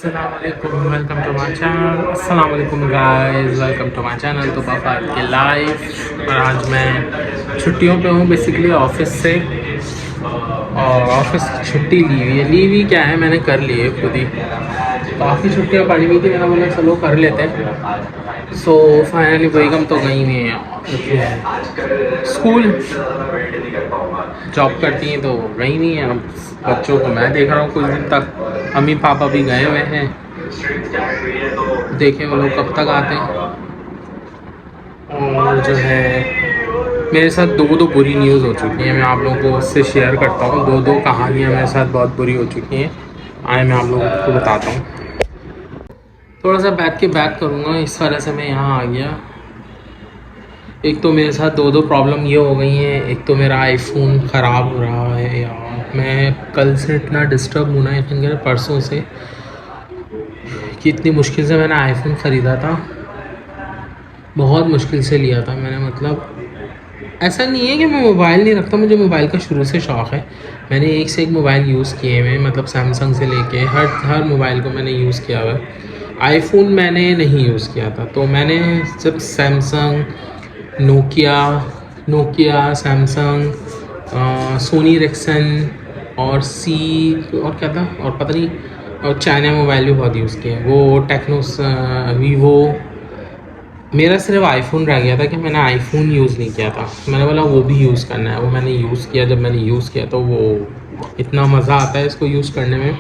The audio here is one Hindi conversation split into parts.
अस्सलामुअलैकुम, वेलकम टू माय चैनल। अस्सलामुअलैकुम guys, welcome to my channel. तो पापा के लाइव। और आज मैं छुट्टियों पे हूँ बेसिकली ऑफिस से, और ऑफिस की छुट्टी ली हुई है। ली हुई क्या है, मैंने कर ली है खुद ही। काफ़ी छुट्टियाँ पड़ी हुई थी, मैंने बोला चलो कर लेते हैं। सो फाइनली बेगम तो गई नहीं है स्कूल, जॉब करती हैं तो गई नहीं है। अब बच्चों को मैं देख रहा हूँ कुछ दिन तक। अम्मी पापा भी गए हुए हैं, देखें वो लोग कब तक आते हैं। और जो है मेरे साथ दो बुरी न्यूज़ हो चुकी हैं, मैं आप लोगों को उससे शेयर करता हूँ। दो कहानियाँ मेरे साथ बहुत बुरी हो चुकी हैं। आए मैं आप लोगों को बताता हूँ। थोड़ा सा बैठ के बैक करूँगा, इस वजह से मैं यहाँ आ गया। एक तो मेरे साथ दो प्रॉब्लम ये हो गई हैं। एक तो मेरा आईफोन ख़राब हो रहा है यार। मैं कल से इतना डिस्टर्ब हूँ ना, यकीन परसों से, कि इतनी मुश्किल से मैंने आईफोन ख़रीदा था। बहुत मुश्किल से लिया था मैंने। मतलब ऐसा नहीं है कि मैं मोबाइल नहीं रखता, मुझे मोबाइल का शुरू से शौक़ है। मैंने एक से एक मोबाइल यूज़ किए हुए, मतलब सैमसंग से लेके हर मोबाइल को मैंने यूज़ किया हुआ है। आईफोन मैंने नहीं यूज़ किया था। तो मैंने जब Samsung, Nokia, Samsung, Sony Ericsson और और क्या था, और पता नहीं, और चाइना मोबाइल भी बहुत यूज़ किए, वो टेक्नोस, वीवो। मेरा सिर्फ आईफोन रह गया था कि मैंने आईफोन यूज़ नहीं किया था। मैंने बोला वो भी यूज़ करना है, वो मैंने यूज़ किया। जब मैंने यूज़ किया तो वो इतना मज़ा आता है इसको यूज़ करने में।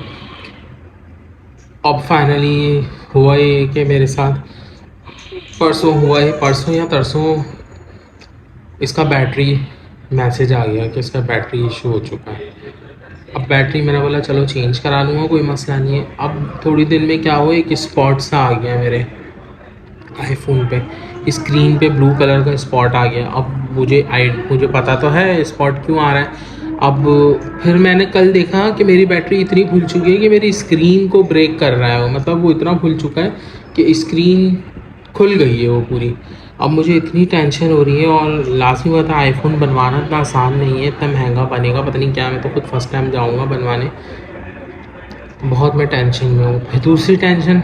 अब फाइनली हुआ ये कि मेरे साथ परसों या तरसों इसका बैटरी मैसेज आ गया कि इसका बैटरी इशू हो चुका है। अब बैटरी मैंने बोला चलो चेंज करा लूँगा, कोई मसला नहीं है। अब थोड़ी दिन में क्या हुआ, एक स्पॉट सा आ गया मेरे आईफोन पे, स्क्रीन पे ब्लू कलर का स्पॉट आ गया। अब मुझे पता तो है स्पॉट क्यों आ रहा है। अब फिर मैंने कल देखा कि मेरी बैटरी इतनी फुल चुकी है कि मेरी स्क्रीन को ब्रेक कर रहा है। मतलब वो इतना फुल चुका है कि स्क्रीन खुल गई है वो पूरी। अब मुझे इतनी टेंशन हो रही है, और लाजमी बात है आईफोन बनवाना इतना आसान नहीं है, इतना महंगा बनेगा पता नहीं क्या। मैं तो खुद फर्स्ट टाइम जाऊँगा बनवाने। बहुत मैं टेंशन में हूँ। फिर दूसरी टेंशन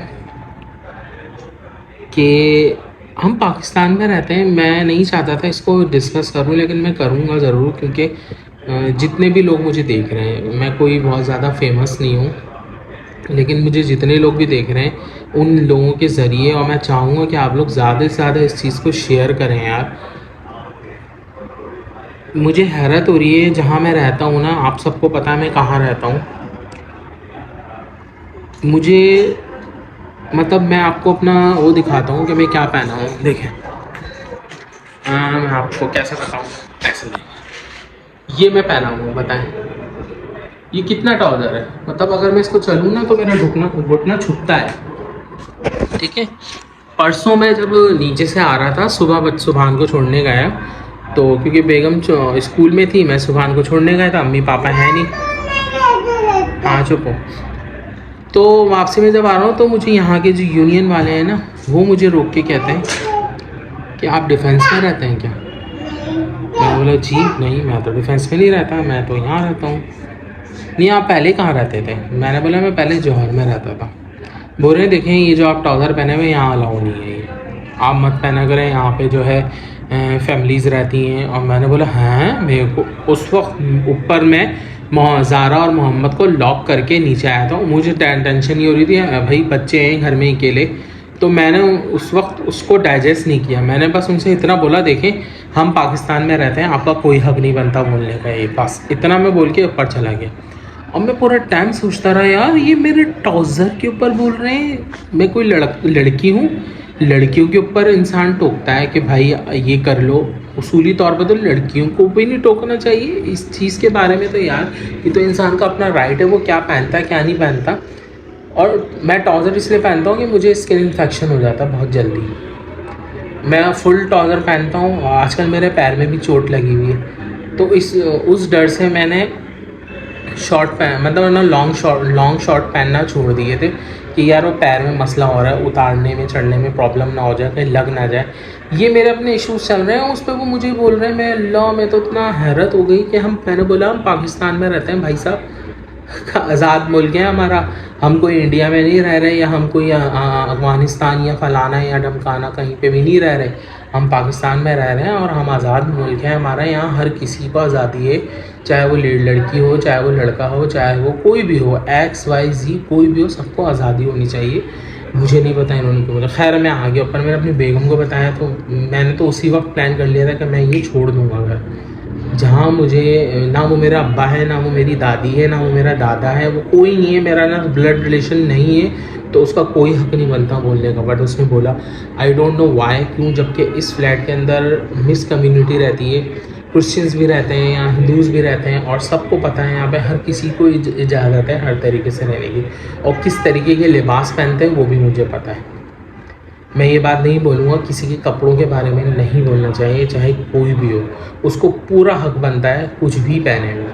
कि हम पाकिस्तान में रहते हैं। मैं नहीं चाहता था इसको डिस्कस करूं, लेकिन मैं करूंगा ज़रूर, क्योंकि जितने भी लोग मुझे देख रहे हैं, मैं कोई बहुत ज़्यादा फेमस नहीं हूं, लेकिन मुझे जितने लोग भी देख रहे हैं उन लोगों के ज़रिए, और मैं चाहूँगा कि आप लोग ज़्यादा से ज़्यादा इस चीज़ को शेयर करें यार। मुझे हैरत हो रही है, जहाँ मैं रहता हूँ ना, आप सबको पता है मैं कहाँ रहता हूँ। मुझे मतलब मैं आपको अपना वो दिखाता हूँ कि मैं क्या पहना हूँ। देखें, मैं आपको कैसे बताऊँ, ऐसे नहीं, ये मैं पहना हूँ, बताएं ये कितना ट्राउज़र है। मतलब अगर मैं इसको चलूँ ना तो मेरा घुटना छुपता है, ठीक है। परसों मैं जब नीचे से आ रहा था, सुबहान को छोड़ने गया, तो क्योंकि बेगम स्कूल में थी, मैं सुबहान को छोड़ने गया था, अम्मी पापा है नहीं। हाँ चुप हो। तो वापसी में जब आ रहा हूँ तो मुझे यहाँ के जो यूनियन वाले हैं ना, वो मुझे रोक के कहते हैं कि आप डिफेंस में रहते हैं क्या। मैं बोला जी नहीं, मैं तो डिफेंस में नहीं रहता, मैं तो यहाँ रहता हूँ। नहीं, आप पहले कहाँ रहते थे। मैंने बोला मैं पहले जौहर में रहता था। बोल रहे देखें ये जो आप ट्राउज़र पहने हुए यहाँ अलाउ नहीं है, ये आप मत पहना करें, यहाँ पे जो है फैमिलीज़ रहती हैं। और मैंने बोला हाँ, मेरे को उस वक्त ऊपर मैं ज़ारा और मोहम्मद को लॉक करके नीचे आया था। मुझे टेंशन ये हो रही थी भाई बच्चे हैं घर में अकेले। तो मैंने उस वक्त उसको डाइजेस्ट नहीं किया। मैंने बस उनसे इतना बोला देखें हम पाकिस्तान में रहते हैं, आपका कोई हक नहीं बनता बोलने का, ये बस इतना मैं बोल के ऊपर चला गया। और मैं पूरा टाइम सोचता रहा यार, ये मेरे ट्राउज़र के ऊपर बोल रहे हैं। मैं कोई लड़की हूँ, लड़कियों के ऊपर इंसान टोकता है कि भाई ये कर लो। उसूली तौर पर तो लड़कियों को भी नहीं टोकना चाहिए इस चीज़ के बारे में। तो यार ये तो इंसान का अपना राइट है, वो क्या पहनता है क्या नहीं पहनता। और मैं ट्राउज़र इसलिए पहनता हूँ कि मुझे स्किन इन्फेक्शन हो जाता है बहुत जल्दी। मैं फुल ट्राउज़र पहनता हूँ, आजकल मेरे पैर में भी चोट लगी हुई है। तो उस डर से मैंने मतलब ना लॉन्ग शॉर्ट पहनना छोड़ दिए थे कि यार वो पैर में मसला हो रहा है, उतारने में चढ़ने में प्रॉब्लम ना हो जाए, कहीं लग ना जाए। ये मेरे अपने इश्यूज़ चल रहे हैं, उस पर वो मुझे बोल रहे हैं। मैं तो इतना हैरत हो गई कि मैंने बोला हम पाकिस्तान में रहते हैं भाई साहब, आज़ाद मुल्क है हमारा, हम कोई इंडिया में नहीं रह रहे, या हम कोई अफ़गानिस्तान या फलाना या ढमकाना कहीं पे भी नहीं रह रहे, हम पाकिस्तान में रह रहे हैं और हम आज़ाद मुल्क है हमारा। यहाँ हर किसी को आज़ादी है, चाहे वो लड़की हो, चाहे वो लड़का हो, चाहे वो कोई भी हो, XYZ कोई भी हो, सबको आज़ादी होनी चाहिए। मुझे नहीं पता इन्होंने क्यों बोला। खैर मैं आगे ऊपर मैंने अपनी बेगम को बताया, तो मैंने तो उसी वक्त प्लान कर लिया था कि मैं ये छोड़ दूँगा घर, जहाँ मुझे ना वो मेरा अब्बा है, ना वो मेरी दादी है, ना वो मेरा दादा है, वो कोई नहीं है मेरा, ना ब्लड रिलेशन नहीं है, तो उसका कोई हक नहीं बनता बोलने का। बट उसने बोला आई डोंट नो वाई, क्यों, जबकि इस फ्लैट के अंदर मिस कम्युनिटी रहती है, क्रिश्चियंस भी रहते हैं, यहाँ हिंदूज़ भी रहते हैं, और सबको पता है यहाँ पे हर किसी को इजाज़त है हर तरीके से रहने की, और किस तरीके के लिबास पहनते हैं वो भी मुझे पता है। मैं ये बात नहीं बोलूँगा किसी के कपड़ों के बारे में नहीं बोलना चाहिए, चाहे कोई भी हो, उसको पूरा हक बनता है कुछ भी पहने हुए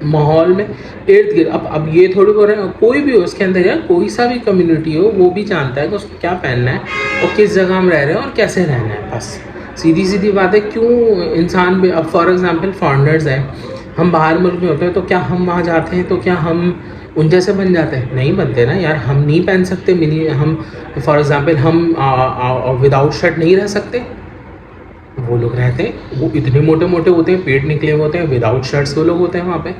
माहौल में इर्द गिर्द। अब ये थोड़ी बोल रहे हैं कोई भी हो उसके अंदर, यार कोई सा भी कम्युनिटी हो, वो भी जानता है कि उसको क्या पहनना है और किस जगह हम रह रहे हैं और कैसे रहना है। बस सीधी सीधी बात है। क्यों इंसान भी, अब फॉर एग्ज़ाम्पल फॉरेनर्स हैं, हम बाहर मुल्क में होते हैं, तो क्या हम वहाँ जाते हैं तो क्या हम उन जैसे बन जाते हैं? नहीं बनते ना यार। हम नहीं पहन सकते मिनी, हम फॉर एग्ज़ाम्पल हम विदाउट शर्ट नहीं रह सकते, वो लोग रहते हैं, वो इतने मोटे मोटे होते हैं, पेट निकले हुए होते हैं, विदाउट शर्ट्स वो लोग होते हैं वहाँ पे,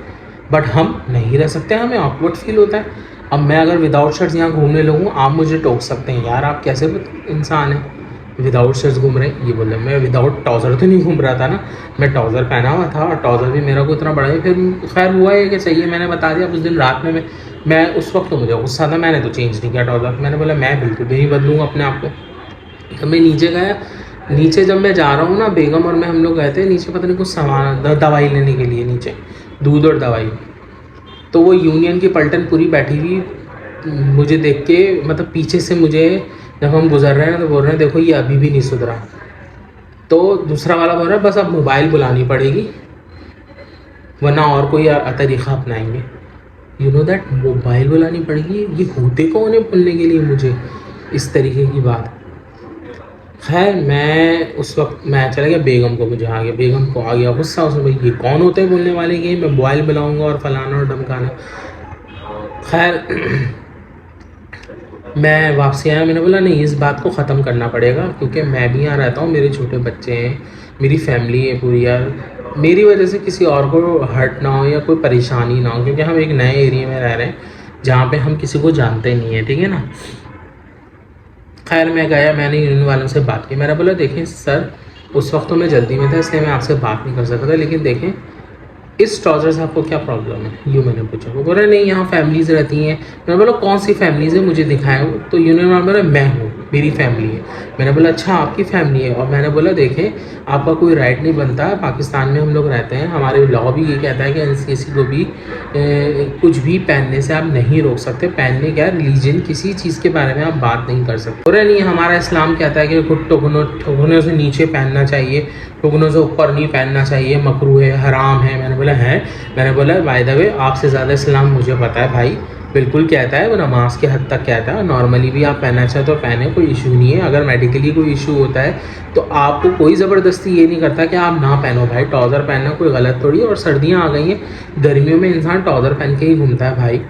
बट हम नहीं रह सकते, हमें ऑकवर्ड फील होता है। अब मैं अगर विदाउट शर्ट्स यहाँ घूमने लगूँ, आप मुझे टोक सकते हैं, यार आप कैसे इंसान हैं विदाउट शर्ट्स घूम रहे हैं। ये बोल रहे, मैं विदाउट ट्राउज़र तो नहीं घूम रहा था ना, मैं ट्राउज़र पहना हुआ था, और ट्राउज़र भी मेरा को इतना बड़ा है। फिर खैर हुआ है कि सही है, मैंने बता दिया। उस दिन रात में मैं उस वक्त तो मुझे गुस्सा था, मैंने तो चेंज नहीं किया ट्राउज़र। मैंने बोला मैं बिल्कुल भी नहीं बदलूँगा अपने आप को। जब मैं नीचे गया, नीचे जब मैं जा रहा हूँ ना, बेगम और मैं हम लोग गए थे नीचे, पता नहीं कुछ सामान दवाई लेने के लिए नीचे, दूध और दवाई। तो वो यूनियन की पलटन पूरी बैठी हुई मुझे देख के, मतलब पीछे से मुझे, जब हम गुजर रहे हैं तो बोल रहे हैं देखो ये अभी भी नहीं सुधरा। तो दूसरा वाला बोल रहा है बस अब मोबाइल बुलानी पड़ेगी वरना और कोई तरीक़ा अपनाएंगे। यू नो दैट, मोबाइल बुलानी पड़ेगी, ये होते कौन है बोलने के लिए मुझे इस तरीके की बात। खैर मैं उस वक्त मैं चला गया, बेगम को मुझे आ गया, बेगम को आ गया गुस्सा। उसने भाई ये कौन होते हैं बोलने वाले कि मैं मोबाइल बुलाऊंगा और फलाना और धमकाना। खैर मैं वापसी आया, मैंने बोला नहीं, इस बात को ख़त्म करना पड़ेगा, क्योंकि मैं भी यहाँ रहता हूँ, मेरे छोटे बच्चे हैं, मेरी फैमिली है पूरी, यार मेरी वजह से किसी और को हर्ट ना हो या कोई परेशानी ना हो, क्योंकि हम एक नए एरिया में रह रहे हैं जहाँ पे हम किसी को जानते नहीं हैं, ठीक है ना। खैर मैं गया, मैंने यूनियन वालों से बात की, मैंने बोला देखें सर, उस वक्त तो मैं जल्दी में था इसलिए मैं आपसे बात नहीं कर सकता था, लेकिन देखें इस ट्राउज़र से आपको क्या प्रॉब्लम है, यूँ मैंने पूछा। वो बोल रहे नहीं यहाँ फैमिलीज़ रहती हैं। मैंने बोला कौन सी फैमिलीज़ है मुझे दिखाएं। तो यूनियन वाला बोला मैं हूँ, मेरी फैमिली है। मैंने बोला अच्छा आपकी फैमिली है। और मैंने बोला देखें आपका कोई राइट नहीं बनता, पाकिस्तान में हम लोग रहते हैं, हमारे लॉ भी ये कहता है कि किसी को भी कुछ भी पहनने से आप नहीं रोक सकते। पहनने क्या, रिलीजन किसी चीज़ के बारे में आप बात नहीं कर सकते। बोल रहे नहीं हमारा इस्लाम कहता है कि टुकनों से नीचे पहनना चाहिए, टुकनों से ऊपर नहीं पहनना चाहिए, मकरूह है, हराम है। मैंने बोला है, मैंने बोला बाय द वे आपसे ज़्यादा इस्लाम मुझे पता है भाई, बिल्कुल कहता है, वो नमाज के हद तक कहता है, नॉर्मली भी आप पहनना चाहे तो पहने, कोई इशू नहीं है। अगर मेडिकली कोई इशू होता है तो आपको कोई ज़बरदस्ती ये नहीं करता कि आप ना पहनो भाई, ट्राउज़र पहनना कोई गलत थोड़ी है। और सर्दियाँ आ गई हैं, गर्मियों में इंसान ट्राउज़र पहन के ही घूमता है भाई।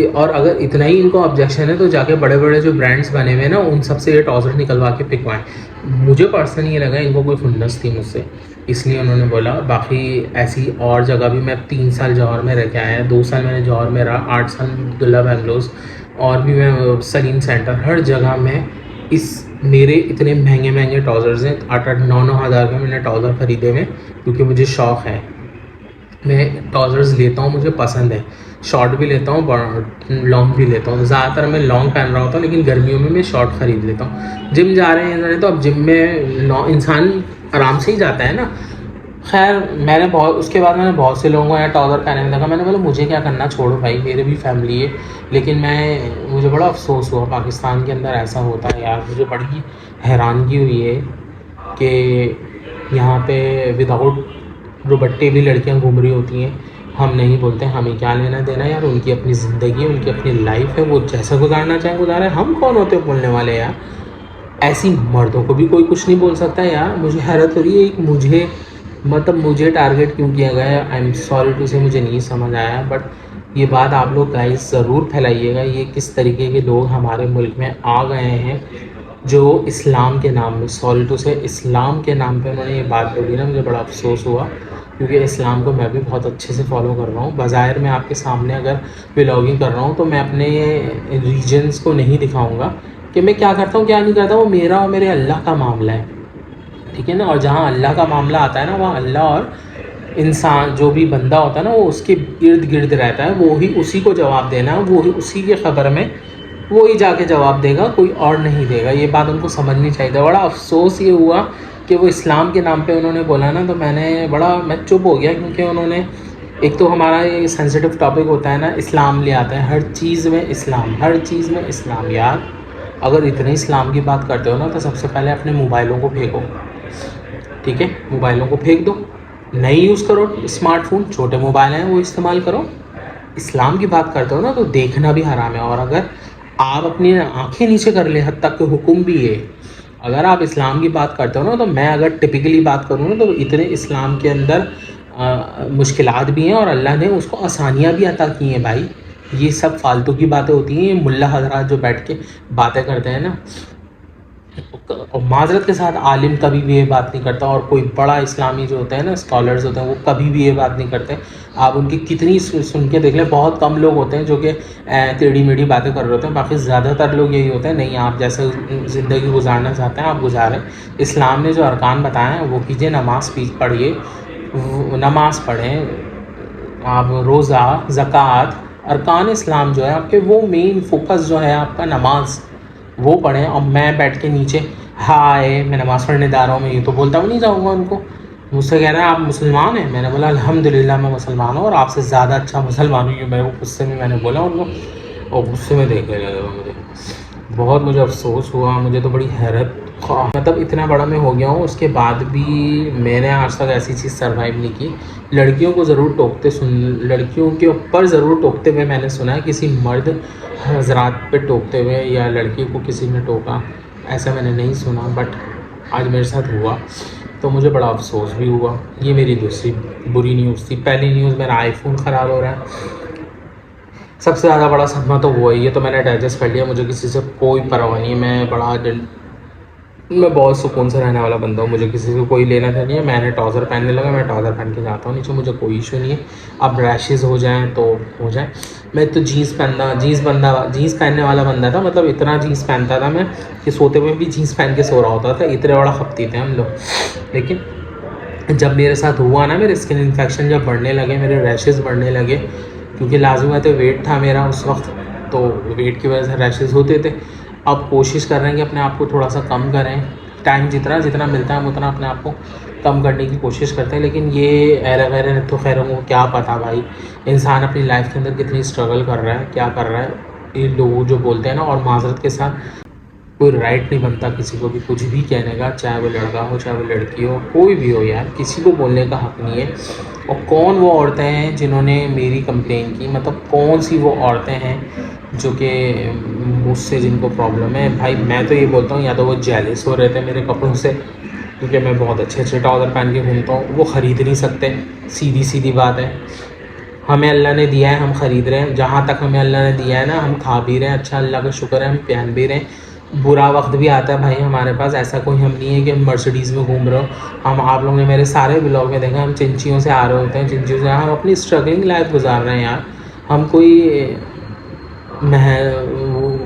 और अगर इतना ही इनको ऑब्जेक्शन है तो जाके बड़े बड़े जो ब्रांड्स बने हुए हैं ना, उन सब से ये ट्राउज़र निकलवा के पिकवाएं। मुझे पर्सनली ये लगा इनको कोई खुन्नस थी मुझसे, इसलिए उन्होंने बोला। बाकी ऐसी और जगह भी मैं 3 साल जौहर में रह के आया, 2 साल मैंने जौहर में रहा, 8 साल अब्दुल्ला बेंगलोस, और भी मैं सलीम सेंटर, हर जगह में इस मेरे इतने महंगे महंगे ट्राउज़र्स हैं, 8-8 9-9 हज़ार के मैंने ट्राउज़र ख़रीदे हुए, क्योंकि मुझे शौक़ है। मैं ट्राउज़र्स लेता हूँ, मुझे पसंद है, शॉर्ट भी लेता हूँ, लॉन्ग भी लेता हूँ। ज़्यादातर मैं लॉन्ग पहन रहा होता हूँ, लेकिन गर्मियों में मैं शॉर्ट ख़रीद लेता हूँ। जिम जा रहे हैं तो अब जिम में इंसान आराम से ही जाता है ना। खैर मैंने उसके बाद मैंने बहुत से लोगों को यहाँ ट्राउज़र पहने में देखा, मैंने बोला मुझे क्या करना, छोड़ो भाई, मेरे भी फैमिली है। लेकिन मुझे बड़ा अफसोस हुआ पाकिस्तान के अंदर ऐसा होता है यार, मुझे बड़ी हैरानगी हुई है कि यहाँ पे विदाउट दुपट्टे भी लड़कियाँ घूम रही होती हैं। हम नहीं बोलते, हमें क्या लेना देना यार, उनकी अपनी ज़िंदगी है, उनकी अपनी लाइफ है, वो जैसा गुजारना चाहे गुजारे, हम कौन होते हैं बोलने वाले यार। ऐसी मर्दों को भी कोई कुछ नहीं बोल सकता यार। मुझे हैरत हो रही है, मुझे टारगेट क्यों किया गया है, आई एम सॉरी टू से, मुझे नहीं समझ आया। बट ये बात आप लोग गाइस ज़रूर फैलाइएगा, ये किस तरीके के लोग हमारे मुल्क में आ गए हैं जो इस्लाम के नाम में, सॉरी टू से, इस्लाम के नाम पे उन्होंने ये बात बोली ना, मुझे बड़ा अफसोस हुआ, क्योंकि इस्लाम को मैं भी बहुत अच्छे से फॉलो कर रहा हूँ। बज़ाहिर मैं आपके सामने अगर व्लॉगिंग कर रहा हूँ तो मैं अपने रीजन्स को नहीं दिखाऊंगा कि मैं क्या करता हूँ क्या नहीं करता, वो मेरा और मेरे अल्लाह का मामला है, ठीक है ना। और जहाँ अल्लाह का मामला आता है ना, वहाँ अल्लाह और इंसान जो भी बंदा होता है ना, वो उसके इर्द गिर्द रहता है, वो ही उसी को जवाब देना है, वो ही उसी के ख़बर में वो ही जाके जवाब देगा, कोई और नहीं देगा। ये बात उनको समझनी चाहिए। बड़ा अफसोस ये हुआ कि वो इस्लाम के नाम पे उन्होंने बोला ना, तो मैं चुप हो गया, क्योंकि उन्होंने, एक तो हमारा ये सेंसिटिव टॉपिक होता है ना, इस्लाम ले आता है हर चीज़ में, इस्लाम, हर चीज़ में इस्लाम। यार अगर इतने इस्लाम की बात करते हो ना, तो सबसे पहले अपने मोबाइलों को फेंको, ठीक है, मोबाइलों को फेंक दो, नहीं यूज़ करो स्मार्टफोन, छोटे मोबाइल हैं वो इस्तेमाल करो। इस्लाम की बात करते हो ना, तो देखना भी हराम है। और अगर आप अपनी आंखें नीचे कर ले, हद तक के हुक्म भी है। अगर आप इस्लाम की बात करते हो ना, तो मैं अगर टिपिकली बात करूँ ना, तो इतने इस्लाम के अंदर मुश्किलात भी हैं और अल्लाह ने उसको आसानियाँ भी अता की हैं भाई। ये सब फालतू की बातें होती हैं, मुल्ला हजरात जो बैठ के बातें करते हैं ना, और माजरत के साथ आलिम कभी भी ये बात नहीं करता, और कोई बड़ा इस्लामी जो होता है ना, स्कॉलर्स होते हैं, वो कभी भी ये बात नहीं करते। आप उनकी कितनी सुन के देख लें, बहुत कम लोग होते हैं जो कि टेढ़ी मेढ़ी बातें कर रहे होते हैं। बाकी ज़्यादातर लोग यही होते हैं, नहीं आप जैसे ज़िंदगी गुजारना चाहते हैं आप गुजारें, इस्लाम ने जो अरकान बताए हैं वो कीजिए, नमाज़ पढ़िए, नमाज़ पढ़ें आप, रोज़ा, ज़कात, अरकान इस्लाम जो है आपके, वो मेन फोकस जो है आपका नमाज, वो पढ़ें। और मैं बैठ के नीचे हाय मैं नमाज़ पढ़ने जा रहा हूँ, मैं ये तो बोलता भी नहीं जाऊँगा उनको। मुझसे कह रहे हैं आप मुसलमान हैं, मैंने बोला अल्हम्दुलिल्लाह मैं मुसलमान हूँ, और आपसे ज़्यादा अच्छा मुसलमान हूँ। ये मेरे को गुस्से में मैंने बोला उनको, और गुस्से में देखने लगे मुझे। बहुत मुझे अफसोस हुआ, मुझे तो बड़ी हैरत, मतलब इतना बड़ा मैं हो गया हूँ, उसके बाद भी मैंने आज तक ऐसी चीज़ सर्वाइव नहीं की। लड़कियों को ज़रूर लड़कियों के ऊपर ज़रूर टोकते हुए मैंने सुना है, किसी मर्द हजरात पे टोकते हुए या लड़की को किसी ने टोका, ऐसा मैंने नहीं सुना। बट आज मेरे साथ हुआ तो मुझे बड़ा अफसोस भी हुआ। ये मेरी दूसरी बुरी न्यूज़ थी। पहली न्यूज़ मेरा आईफोन ख़राब हो रहा है, सबसे ज़्यादा बड़ा सदमा तो वो है। ये तो मैंने डाइजेस्ट कर लिया, मुझे किसी से कोई परवाह नहीं है, मैं बहुत सुकून से रहने वाला बंदा हूँ, मुझे किसी से कोई लेना देना नहीं है। मैंने ट्राउज़र पहनने लगा, मैं ट्राउज़र पहन के जाता हूँ नीचे, मुझे कोई इशू नहीं है। अब रैशेज़ हो जाएँ तो हो जाए। मैं तो जीन्स पहनने वाला बंदा था, मतलब इतना जीन्स पहनता था मैं कि सोते हुए भी जीन्स पहन के सो रहा होता था, इतने बड़ा खपती थे हम लोग। लेकिन जब मेरे साथ हुआ ना, मेरे स्किन इन्फेक्शन जब बढ़ने लगे, मेरे रैशेज़ बढ़ने लगे, क्योंकि लाजमी बात है वेट था मेरा उस वक्त, तो वेट की वजह से रैशेज़ होते थे। अब कोशिश कर रहे हैं कि अपने आप को थोड़ा सा कम करें, टाइम जितना मिलता है हम उतना अपने आप को कम करने की कोशिश करते हैं। लेकिन ये ऐरा गैर तो खैरों को क्या पता भाई, इंसान अपनी लाइफ के अंदर कितनी स्ट्रगल कर रहा है, क्या कर रहा है। ये लोग जो बोलते हैं ना, और माजरत के साथ कोई राइट नहीं बनता किसी को भी कुछ भी कहने का, चाहे वो लड़का हो चाहे वो लड़की हो, कोई भी हो यार, किसी को बोलने का हक़ नहीं है। और कौन वो औरतें हैं जिन्होंने मेरी कंप्लेन की, मतलब कौन सी वो औरतें हैं जो कि मुझसे जिनको प्रॉब्लम है। भाई मैं तो ये बोलता हूँ, या तो वो जेलस हो रहे थे मेरे कपड़ों से, क्योंकि मैं बहुत अच्छे अच्छे ट्राउज़र पहन के घूमता हूँ, वो ख़रीद नहीं सकते, सीधी सीधी बात है। हमें अल्लाह ने दिया है, हम ख़रीद रहे हैं, जहाँ तक हमें अल्लाह ने दिया है ना, हम खा भी रहे हैं, अच्छा अल्लाह का शुक्र है, हम पहन भी रहे हैं। बुरा वक्त भी आता है भाई हमारे पास, ऐसा कोई हम नहीं है कि हम मर्सिडीज़ में घूम रहे हो। हम, आप लोगों ने मेरे सारे ब्लॉग में देखा, हम चिंचियों से आ रहे होते हैं, चिंचियों से हम अपनी स्ट्रगलिंग लाइफ गुजार रहे हैं यार। हम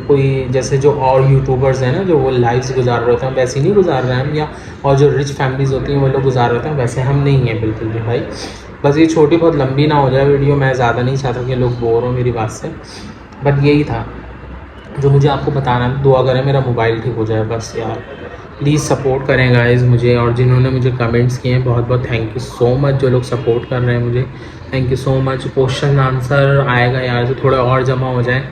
कोई जैसे जो और यूट्यूबर्स हैं ना, जो वो लाइव्स गुजार रहे होते हैं, वैसे नहीं गुजार रहे हैं हम, या और जो रिच फैमिलीज़ होती हैं वो लोग गुजार रहे होते हैं, वैसे हम नहीं हैं बिल्कुल भी भाई। बस ये छोटी बहुत लंबी ना हो जाए वीडियो, मैं ज़्यादा नहीं चाहता कि लोग बोर हों मेरी बात से, बट यही था जो मुझे आपको बताना है। दुआ करें मेरा मोबाइल ठीक हो जाए बस यार, प्लीज़ सपोर्ट करें गाइस मुझे। और जिन्होंने मुझे कमेंट्स किए हैं, बहुत बहुत थैंक यू सो मच। जो लोग सपोर्ट कर रहे हैं मुझे, thank you so much. Question answer आएगा यार, जो थोड़ा और जमा हो जाए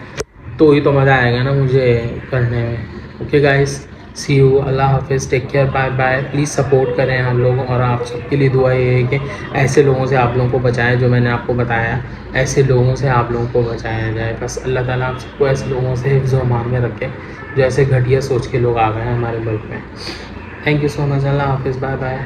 तो ही तो मज़ा आएगा ना मुझे करने में। ओके गाइस, सी यू, अल्लाह हाफिज़, take care, bye bye. Please support करें हम लोग, और आप सबके लिए दुआ ये है कि ऐसे लोगों से आप लोगों को बचाएं, जो मैंने आपको बताया, ऐसे लोगों से आप लोगों को बचाया जाए। बस अल्लाह ताला आप सबको ऐसे लोगों से हिफ्ज़ व अमान में रखे जो ऐसे घटिया सोच के लोग आ गए हैं हमारे मुल्क में। थैंक यू सो मच, अल्लाह हाफिज़, बाय बाय।